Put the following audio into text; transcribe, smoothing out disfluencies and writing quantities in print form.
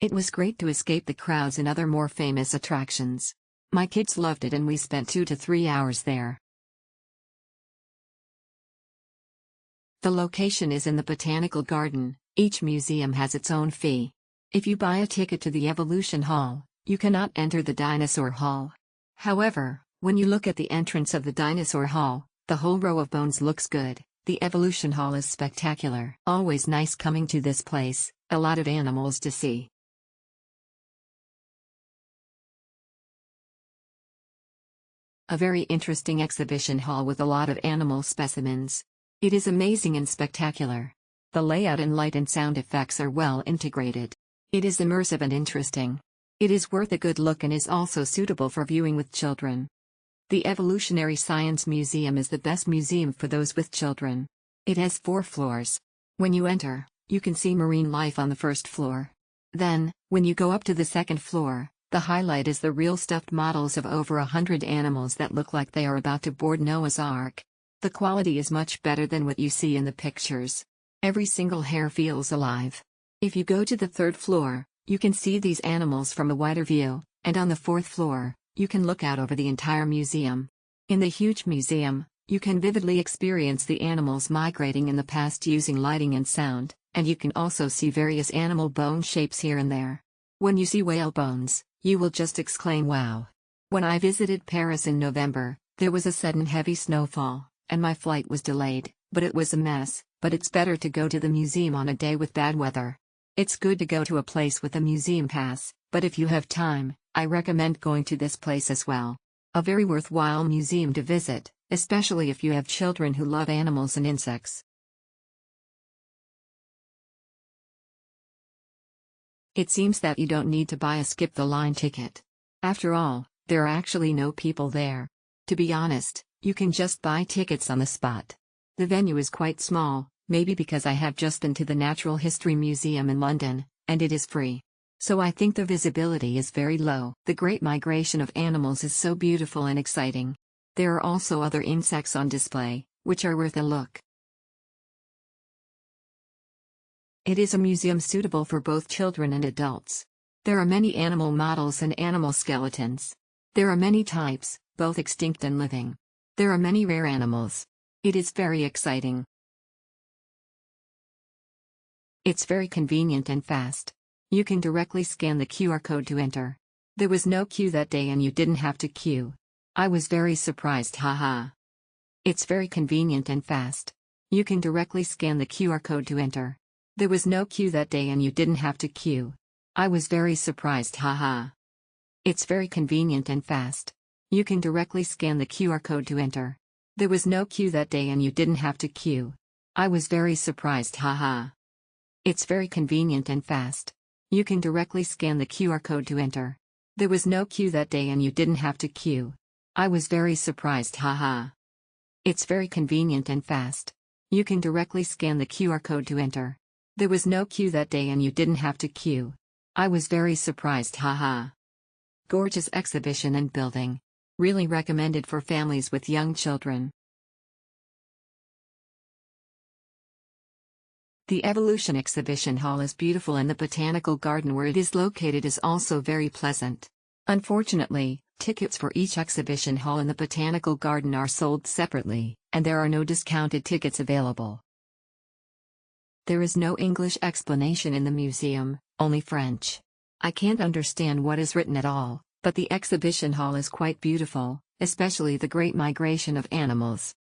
It was great to escape the crowds and other more famous attractions. My kids loved it and we spent 2 to 3 hours there. The location is in the Botanical Garden. Each museum has its own fee. If you buy a ticket to the Evolution Hall, you cannot enter the Dinosaur Hall. However, when you look at the entrance of the Dinosaur Hall, the whole row of bones looks good. The Evolution Hall is spectacular. Always nice coming to this place, a lot of animals to see. A very interesting exhibition hall with a lot of animal specimens. It is amazing and spectacular. The layout and light and sound effects are well integrated. It is immersive and interesting. It is worth a good look and is also suitable for viewing with children. The Evolutionary Science Museum is the best museum for those with children. It has 4 floors. When you enter, you can see marine life on the first floor. Then, when you go up to the second floor, the highlight is the real stuffed models of over 100 animals that look like they are about to board Noah's Ark. The quality is much better than what you see in the pictures. Every single hair feels alive. If you go to the 3rd floor, you can see these animals from a wider view, and on the 4th floor, you can look out over the entire museum. In the huge museum, you can vividly experience the animals migrating in the past using lighting and sound, and you can also see various animal bone shapes here and there. When you see whale bones, you will just exclaim wow. When I visited Paris in November, there was a sudden heavy snowfall, and my flight was delayed, but it was a mess. But it's better to go to the museum on a day with bad weather. It's good to go to a place with a museum pass, but if you have time, I recommend going to this place as well. A very worthwhile museum to visit, especially if you have children who love animals and insects. It seems that you don't need to buy a skip-the-line ticket. After all, there are actually no people there. To be honest, you can just buy tickets on the spot. The venue is quite small, maybe because I have just been to the Natural History Museum in London, and it is free. So I think the visibility is very low. The great migration of animals is so beautiful and exciting. There are also other insects on display, which are worth a look. It is a museum suitable for both children and adults. There are many animal models and animal skeletons. There are many types, both extinct and living. There are many rare animals. It is very exciting. It's very convenient and fast. You can directly scan the QR code to enter. There was no queue that day and you didn't have to queue. I was very surprised, haha. It's very convenient and fast. You can directly scan the QR code to enter. There was no queue that day and you didn't have to queue. I was very surprised, haha. It's very convenient and fast. You can directly scan the QR code to enter. There was no queue that day and you didn't have to queue. I was very surprised, haha. It's very convenient and fast. You can directly scan the QR code to enter. There was no queue that day and you didn't have to queue. I was very surprised, haha. It's very convenient and fast. You can directly scan the QR code to enter. There was no queue that day and you didn't have to queue. I was very surprised, haha. Gorgeous exhibition and building. Really recommended for families with young children. The Evolution Exhibition Hall is beautiful and the Botanical Garden where it is located is also very pleasant. Unfortunately, tickets for each exhibition hall in the Botanical Garden are sold separately, and there are no discounted tickets available. There is no English explanation in the museum, only French. I can't understand what is written at all, but the exhibition hall is quite beautiful, especially the great migration of animals.